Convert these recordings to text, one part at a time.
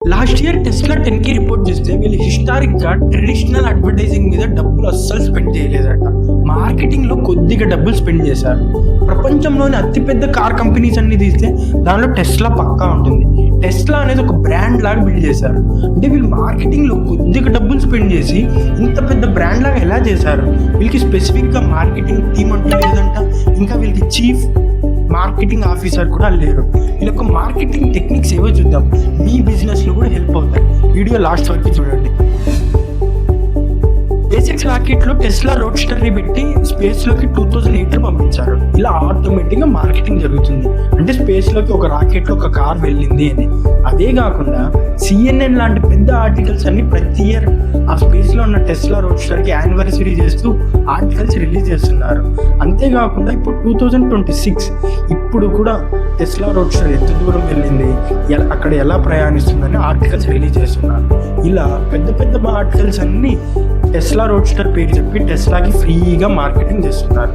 Last year Tesla 10K report చేస్తే వీళ్ళు హిస్టారిక్గా traditional advertising మీద డబ్బులు అస్సలు స్పెండ్ చేయలేదట. మార్కెటింగ్లో కొద్దిగా డబ్బులు స్పెండ్ చేశారు. ప్రపంచంలోని అతిపెద్ద కార్ కంపెనీస్ అన్ని తీస్తే దానిలో టెస్లా పక్కా ఉంటుంది. టెస్లా అనేది ఒక బ్రాండ్ లాగా బిల్డ్ చేశారు. అంటే వీళ్ళు మార్కెటింగ్లో కొద్దిగా డబ్బులు స్పెండ్ చేసి ఇంత పెద్ద బ్రాండ్ లాగా ఎలా చేశారు? వీళ్ళకి స్పెసిఫిక్గా మార్కెటింగ్ టీమ్ అంటూ లేదంట. ఇంకా వీళ్ళకి చీఫ్ మార్కెటింగ్ ఆఫీసర్ కూడా లేరు. వీళ్ళ యొక్క మార్కెటింగ్ టెక్నిక్స్ ఏవో చూద్దాం, మీ బిజినెస్లో కూడా హెల్ప్ అవుతాయి. వీడియో లాస్ట్ వరకు చూడండి. SpaceX రాకెట్లో టెస్లా రోడ్స్టర్ని పెట్టి స్పేస్లోకి 2008లో పంపించారు. ఇలా ఆటోమేటిక్గా మార్కెటింగ్ జరుగుతుంది. అంటే స్పేస్లోకి ఒక రాకెట్లో ఒక కార్ వెళ్ళింది అని. అదే కాకుండా CNN లాంటి పెద్ద ఆర్టికల్స్ అన్ని ప్రతి ఇయర్ ఆ స్పేస్లో ఉన్న టెస్లా రోడ్స్టర్కి యానివర్సరీ చేస్తూ ఆర్టికల్స్ రిలీజ్ చేస్తున్నారు. అంతేకాకుండా ఇప్పుడు 2026 ఇప్పుడు కూడా టెస్లా రోడ్స్టర్ ఎంత దూరం వెళ్ళింది, అక్కడ ఎలా ప్రయాణిస్తుందని ఆర్టికల్స్ రిలీజ్ చేస్తున్నారు. ఇలా పెద్ద పెద్ద ఆర్టికల్స్ అన్ని టెస్లా రోడ్స్టర్ పేరు చెప్పి టెస్లాకి ఫ్రీగా మార్కెటింగ్ చేస్తున్నారు.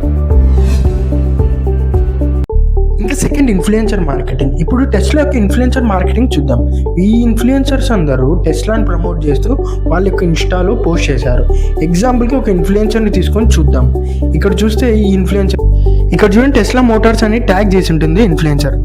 ఇంకా సెకండ్, ఇన్ఫ్లుయెన్సర్ మార్కెటింగ్. ఇప్పుడు టెస్లా యొక్క ఇన్ఫ్లుయెన్సర్ మార్కెటింగ్ చూద్దాం. ఈ ఇన్ఫ్లుయెన్సర్స్ అందరూ టెస్లాని ప్రమోట్ చేస్తూ వాళ్ళ యొక్క ఇన్స్టాలో పోస్ట్ చేశారు. ఎగ్జాంపుల్కి ఒక ఇన్ఫ్లుయెన్సర్ని తీసుకొని చూద్దాం. ఇక్కడ చూస్తే ఈ ఇన్ఫ్లుయెన్సర్, ఇక్కడ చూడండి టెస్లా మోటార్స్ అని ట్యాగ్ చేసి ఉంటుంది ఇన్ఫ్లుయెన్సర్.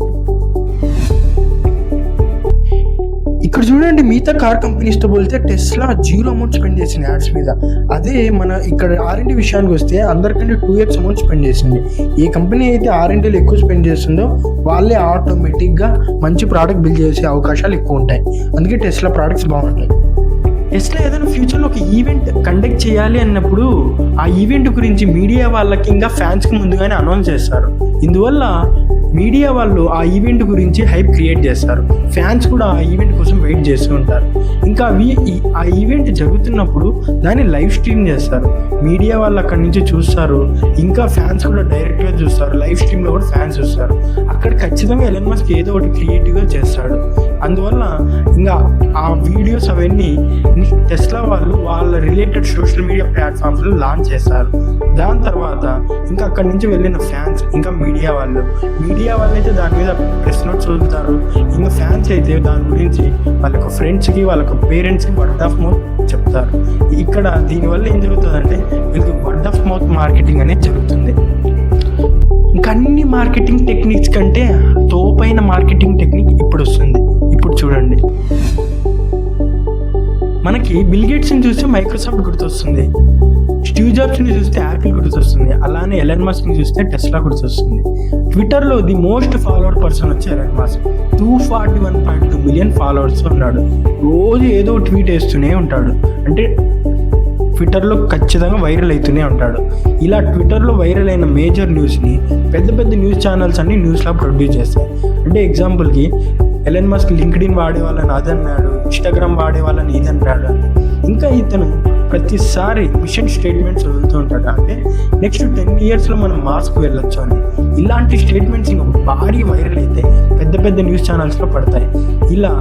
ఇక్కడ చూడండి మిగతా కార్ కంపెనీస్తో పోలితే టెస్లా 0 అమౌంట్ స్పెండ్ చేసింది యాడ్స్ మీద. అదే మన ఇక్కడ R&D విషయానికి వస్తే అందరికంటే 2x అమౌంట్ స్పెండ్ చేసింది. ఏ కంపెనీ అయితే R&Dలో ఎక్కువ స్పెండ్ చేస్తుందో వాళ్ళే ఆటోమేటిక్గా మంచి ప్రోడక్ట్ బిల్డ్ చేసే అవకాశాలు ఎక్కువ ఉంటాయి. అందుకే టెస్లా ప్రోడక్ట్స్ బాగుంటాయి. టెస్లా ఏదైనా ఫ్యూచర్లో ఒక ఈవెంట్ కండక్ట్ చేయాలి అన్నప్పుడు ఆ ఈవెంట్ గురించి మీడియా వాళ్ళకి ఇంకా ఫ్యాన్స్కి ముందుగానే అనౌన్స్ చేస్తారు. ఇందువల్ల మీడియా వాళ్ళు ఆ ఈవెంట్ గురించి హైప్ క్రియేట్ చేస్తారు. ఫ్యాన్స్ కూడా ఆ ఈవెంట్ కోసం వెయిట్ చేస్తూ ఉంటారు. ఇంకా ఆ ఈవెంట్ జరుగుతున్నప్పుడు దాన్ని లైవ్ స్ట్రీమ్ చేస్తారు. మీడియా వాళ్ళు అక్కడి నుంచి చూస్తారు. ఇంకా ఫ్యాన్స్ కూడా డైరెక్ట్గా చూస్తారు. లైవ్ స్ట్రీమ్లో కూడా ఫ్యాన్స్ చూస్తారు. అక్కడ ఖచ్చితంగా ఎలన్ మస్క్ ఏదో ఒకటి క్రియేటివ్గా చేస్తాడు. అందువల్ల ఇంకా ఆ వీడియోస్ అవన్నీ టెస్లా వాళ్ళు వాళ్ళ రిలేటెడ్ సోషల్ మీడియా ప్లాట్ఫామ్స్లో లాంచ్ చేస్తారు. దాని తర్వాత ఇంకా అక్కడి నుంచి వెళ్ళిన ఫ్యాన్స్ ఇంకా మీడియా వాళ్ళైతే దాని మీద ప్రెస్ నోట్స్ చదువుతారు. ఇంకా ఫ్యాన్స్ అయితే దాని గురించి వాళ్ళ ఫ్రెండ్స్కి వాళ్ళ పేరెంట్స్కి వర్డ్ ఆఫ్ మౌత్ చెప్తారు. ఇక్కడ దీనివల్ల ఏం జరుగుతుందంటే వీళ్ళకి వర్డ్ ఆఫ్ మౌత్ మార్కెటింగ్ అనేది జరుగుతుంది. ఇంకా అన్ని మార్కెటింగ్ టెక్నిక్స్ కంటే తోపైన మార్కెటింగ్ టెక్నిక్ ఇప్పుడు వస్తుంది. ఇప్పుడు చూడండి, మనకి బిల్ గేట్స్ని చూస్తే మైక్రోసాఫ్ట్ గుర్తొస్తుంది, స్టీవ్ జాబ్స్ని చూస్తే యాపిల్ గుర్తొస్తుంది, అలానే ఎలన్ మస్క్ని చూస్తే టెస్లా గుర్తొస్తుంది. ట్విట్టర్లో ది మోస్ట్ ఫాలోవర్డ్ పర్సన్ వచ్చి ఎలన్ మస్క్. 241.2 మిలియన్ ఫాలోవర్స్ ఉన్నాడు. రోజు ఏదో ట్వీట్ వేస్తూనే ఉంటాడు. అంటే ట్విట్టర్లో ఖచ్చితంగా వైరల్ అవుతూనే ఉంటాడు. ఇలా ట్విట్టర్లో వైరల్ అయిన మేజర్ న్యూస్ని పెద్ద పెద్ద న్యూస్ ఛానల్స్ అన్ని న్యూస్లా ప్రొడ్యూస్ చేస్తాయి. అంటే ఎగ్జాంపుల్కి ఎలన్ మస్క్ లింక్డ్ఇన్ వాడే వాళ్ళని అదన్నాడు, ఇన్స్టాగ్రామ్ వాడే వాళ్ళని ఇదన్నాడు అని. ఇంకా ఇతను ప్రతిసారి మిషన్ స్టేట్మెంట్స్ వదులుతూ ఉంటాడు. అంటే నెక్స్ట్ 10 yearsలో మనం మార్స్కి వెళ్ళొచ్చు అని. ఇలాంటి స్టేట్మెంట్స్ ఇంకా భారీ వైరల్ అయితే పెద్ద పెద్ద న్యూస్ ఛానల్స్లో పడతాయి. ఇలా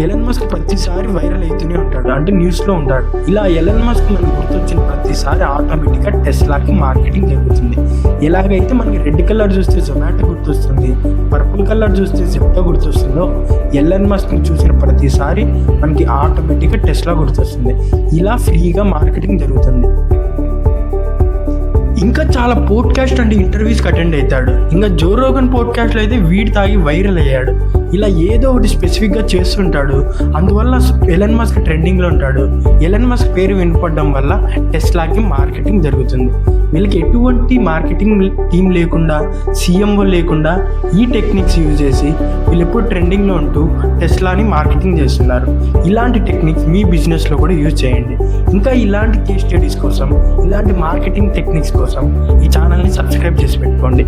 ఎలన్ మస్క్ ప్రతిసారి వైరల్ అవుతూనే ఉంటాడు. అంటే న్యూస్లో ఉంటాడు. ఇలా ఎలన్ మస్క్ మనకు గుర్తొచ్చిన ప్రతిసారి ఆటోమేటిక్గా టెస్లాకి మార్కెటింగ్ జరుగుతుంది. ఎలాగైతే మనకి రెడ్ కలర్ చూస్తే జొమాటో గుర్తొస్తుంది, పర్పుల్ కలర్ చూస్తే జెప్టో గుర్తొస్తుందో, ఎలన్ మస్క్ని చూసిన ప్రతిసారి మనకి ఆటోమేటిక్గా టెస్లా గుర్తొస్తుంది. ఇలా ఫ్రీగా మార్కెటింగ్ జరుగుతుంది. ఇంకా చాలా పోడ్కాస్ట్ అంటే ఇంటర్వ్యూస్కి అటెండ్ అవుతాడు. ఇంకా జో రోగన్ పోడ్కాస్ట్లో అయితే వీడి తాగి వైరల్ అయ్యాడు. ఇలా ఏదో ఒకటి స్పెసిఫిక్గా చేస్తుంటాడు. అందువల్ల ఎలన్ మస్క్ ట్రెండింగ్లో ఉంటాడు. ఎలన్ మస్క్ పేరు వినపడడం వల్ల టెస్లాకి మార్కెటింగ్ జరుగుతుంది. వీళ్ళకి ఎటువంటి మార్కెటింగ్ టీం లేకుండా, CMO లేకుండా ఈ టెక్నిక్స్ యూజ్ చేసి వీళ్ళు ఎప్పుడు ట్రెండింగ్లో ఉంటూ టెస్లాని మార్కెటింగ్ చేస్తున్నారు. ఇలాంటి టెక్నిక్స్ మీ బిజినెస్లో కూడా యూజ్ చేయండి. ఇంకా ఇలాంటి కేస్ స్టడీస్ కోసం, ఇలాంటి మార్కెటింగ్ టెక్నిక్స్ కోసం ఈ ఛానల్ని సబ్స్క్రైబ్ చేసి పెట్టుకోండి.